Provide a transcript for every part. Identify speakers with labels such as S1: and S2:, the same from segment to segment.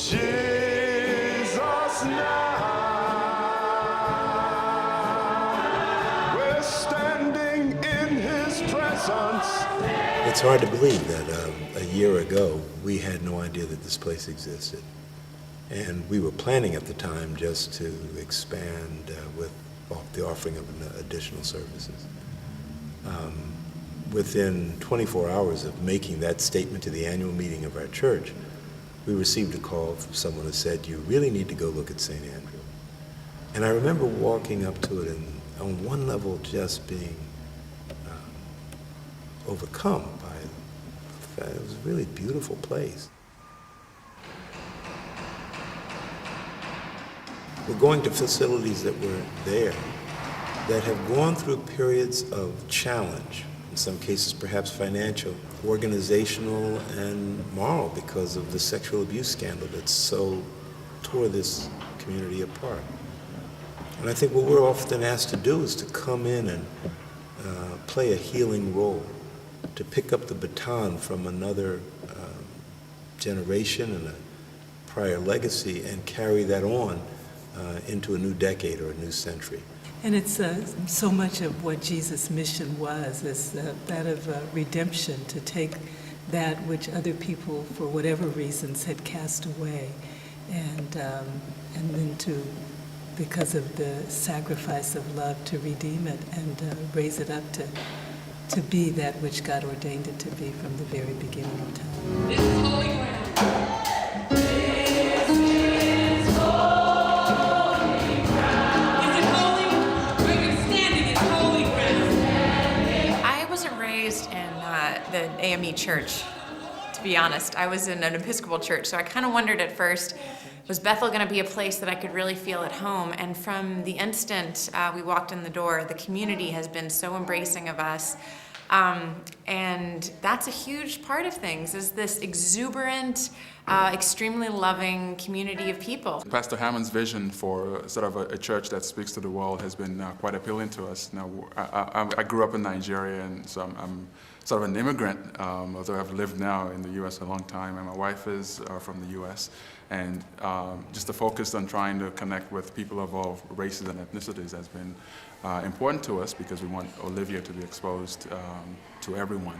S1: Jesus, now we're standing in his presence.
S2: It's hard to believe that a year ago we had no idea that this place existed. And we were planning at the time just to expand with the offering of additional services. Within 24 hours of making that statement to the annual meeting of our church, we received a call from someone who said, "You really need to go look at St. Andrew." And I remember walking up to it and on one level just being overcome by the fact it was a really beautiful place. We're going to facilities that were there that have gone through periods of challenge, in some cases perhaps financial, organizational, and moral because of the sexual abuse scandal that so tore this community apart. And I think what we're often asked to do is to come in and play a healing role, to pick up the baton from another generation and a prior legacy and carry that on into a new decade or a new century.
S3: And it's so much of what Jesus' mission was, is that of redemption, to take that which other people, for whatever reasons, had cast away, and then to, because of the sacrifice of love, to redeem it and raise it up to be that which God ordained it to be from the very beginning of time.
S4: This is holy ground.
S5: The AME church, to be honest. I was in an Episcopal church, so I kind of wondered at first, was Bethel going to be a place that I could really feel at home? And from the instant we walked in the door, the community has been so embracing of us. And that's a huge part of things, is this exuberant, extremely loving community of people.
S6: Pastor Hammond's vision for sort of a church that speaks to the world has been quite appealing to us. Now, I grew up in Nigeria, and so I'm sort of an immigrant, although I've lived now in the U.S. a long time, and my wife is from the U.S. And just the focus on trying to connect with people of all races and ethnicities has been important to us, because we want Olivia to be exposed to everyone.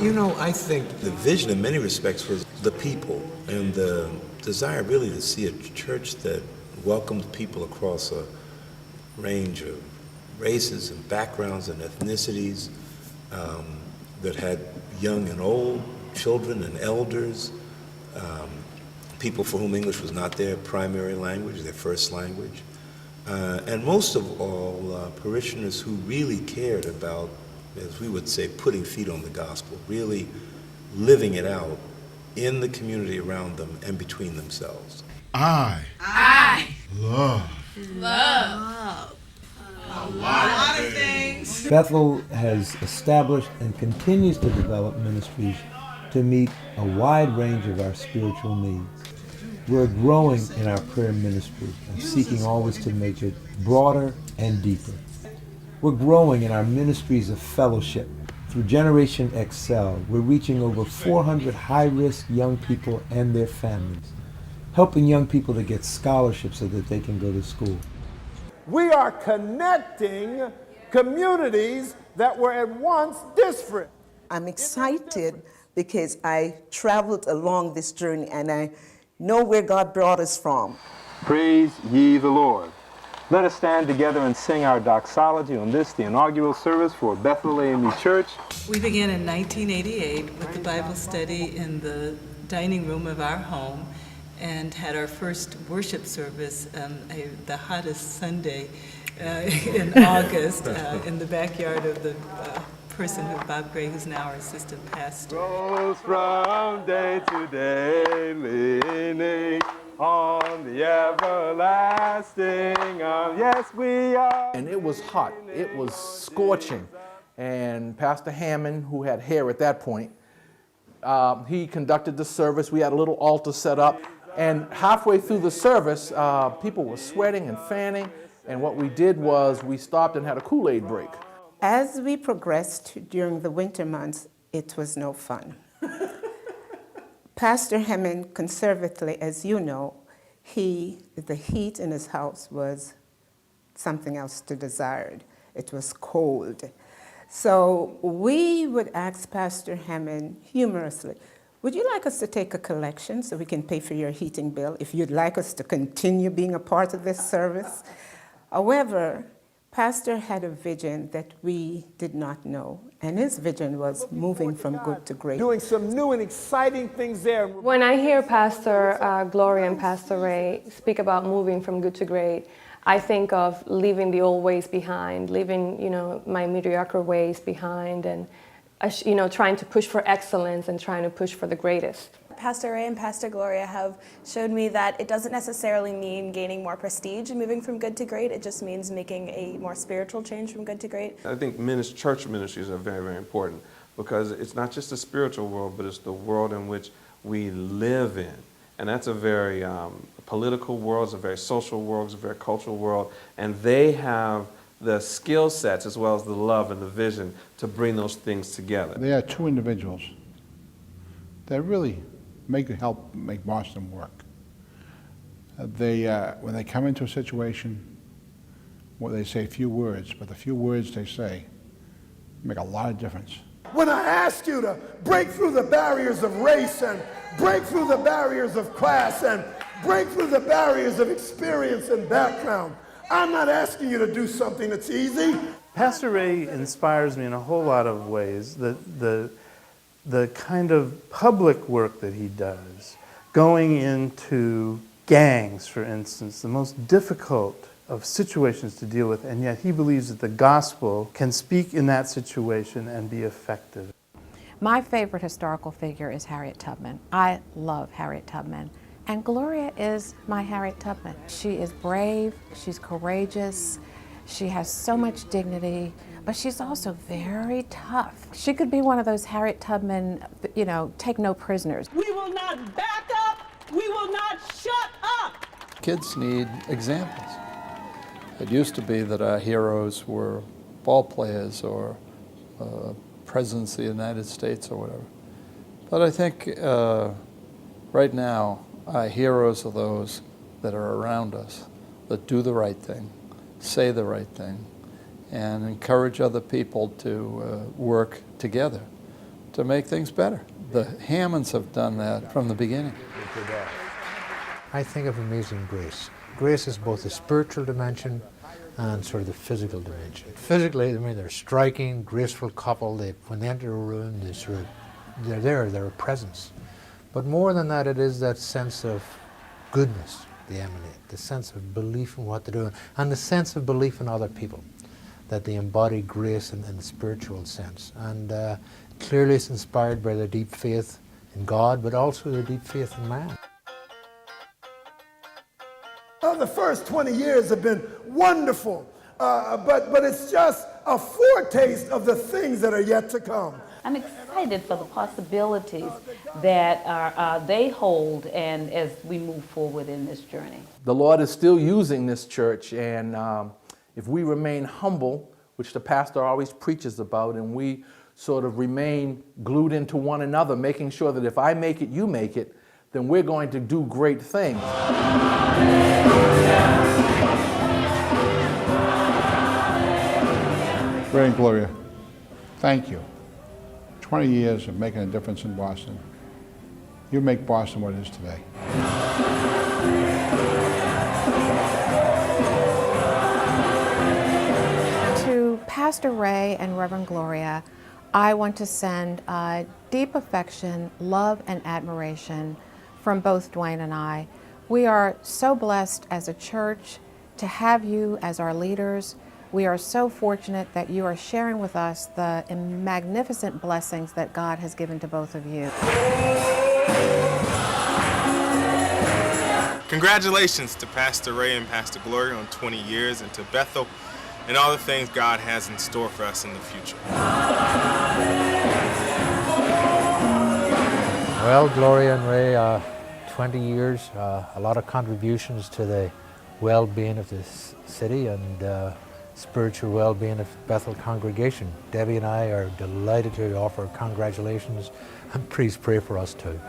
S2: You know, I think the vision in many respects was the people and the desire really to see a church that welcomed people across a range of races and backgrounds and ethnicities, that had young and old, children and elders, people for whom English was not their primary language, their first language, and most of all, parishioners who really cared about, as we would say, putting feet on the gospel, really living it out in the community around them and between themselves.
S7: I love
S4: A lot of things.
S8: Bethel has established and continues to develop ministries to meet a wide range of our spiritual needs. We're growing in our prayer ministry and seeking always to make it broader and deeper. We're growing in our ministries of fellowship. Through Generation Excel, we're reaching over 400 high-risk young people and their families, helping young people to get scholarships so that they can go to school.
S1: We are connecting communities that were at once disparate.
S9: I'm excited because I traveled along this journey and I know where God brought us from.
S10: Praise ye the Lord. Let us stand together and sing our doxology on this, the inaugural service for Bethel AME Church.
S3: We began in 1988 with the Bible study in the dining room of our home, and had our first worship service the hottest Sunday in August in the backyard of the person who, Bob Gray, who's now our assistant pastor.
S10: Rose from day to day, leaning on the everlasting arm. Yes, we are.
S11: And it was hot. It was scorching. And Pastor Hammond, who had hair at that point, he conducted the service. We had a little altar set up. And halfway through the service, people were sweating and fanning. And what we did was we stopped and had a Kool-Aid break.
S9: As we progressed during the winter months, it was no fun. Pastor Hammond, conservatively, as you know, the heat in his house was something else to desired. It was cold. So we would ask Pastor Hammond humorously, would you like us to take a collection so we can pay for your heating bill if you'd like us to continue being a part of this service? However, Pastor had a vision that we did not know, and his vision was moving from good to great.
S1: Doing some new and exciting things there.
S12: When I hear Pastor Gloria and Pastor Ray speak about moving from good to great, I think of leaving the old ways behind, leaving, my mediocre ways behind, and, trying to push for excellence and trying to push for the greatest.
S13: Pastor Ray and Pastor Gloria have showed me that it doesn't necessarily mean gaining more prestige and moving from good to great. It just means making a more spiritual change from good to great.
S14: I think church ministries are very, very important because it's not just the spiritual world, but it's the world in which we live in. And that's a very political world, it's a very social world, it's a very cultural world, and they have the skill sets as well as the love and the vision to bring those things together.
S7: There are two individuals that really help make Boston work. When they come into a situation where they say a few words, but the few words they say make a lot of difference.
S1: When I ask you to break through the barriers of race and break through the barriers of class and break through the barriers of experience and background, I'm not asking you to do something that's easy.
S15: Pastor Ray inspires me in a whole lot of ways. The kind of public work that he does, going into gangs, for instance, the most difficult of situations to deal with, and yet he believes that the gospel can speak in that situation and be effective.
S16: My favorite historical figure is Harriet Tubman. I love Harriet Tubman. And Gloria is my Harriet Tubman. She is brave, she's courageous, she has so much dignity, but she's also very tough. She could be one of those Harriet Tubman, take no prisoners.
S4: We will not back up. We will not shut up.
S17: Kids need examples. It used to be that our heroes were ball players or presidents of the United States or whatever. But I think right now, our heroes are those that are around us, that do the right thing, say the right thing, and encourage other people to work together to make things better. The Hammonds have done that from the beginning.
S18: I think of Amazing Grace. Grace is both the spiritual dimension and sort of the physical dimension. Physically, they're a striking, graceful couple. When they enter a room, they're a presence. But more than that, it is that sense of goodness they emanate, the sense of belief in what they're doing, and the sense of belief in other people, that they embody grace in the spiritual sense. And clearly it's inspired by their deep faith in God, but also their deep faith in man.
S1: Well, the first 20 years have been wonderful, but it's just a foretaste of the things that are yet to come.
S19: I'm excited for the possibilities that they hold and as we move forward in this journey.
S11: The Lord is still using this church, and if we remain humble, which the pastor always preaches about, and we sort of remain glued into one another, making sure that if I make it, you make it, then we're going to do great things.
S7: Ray and Gloria, thank you. 20 years of making a difference in Boston. You make Boston what it is today.
S16: To Pastor Ray and Reverend Gloria, I want to send deep affection, love, and admiration from both Dwayne and I. We are so blessed as a church to have you as our leaders. We are so fortunate that you are sharing with us the magnificent blessings that God has given to both of you.
S20: Congratulations to Pastor Ray and Pastor Gloria on 20 years, and to Bethel and all the things God has in store for us in the future.
S18: Well, Gloria and Ray, 20 years, a lot of contributions to the well-being of this city, and spiritual well-being of Bethel congregation. Debbie and I are delighted to offer congratulations, and please pray for us too.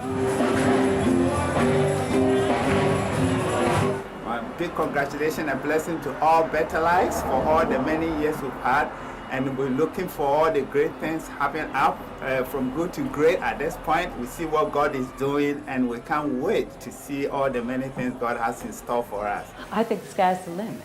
S21: Big congratulations and blessing to all Bethelites for all the many years we've had, and we're looking for all the great things happening up from good to great. At this point, we see what God is doing, and we can't wait to see all the many things God has in store for us.
S19: I think the sky's the limit.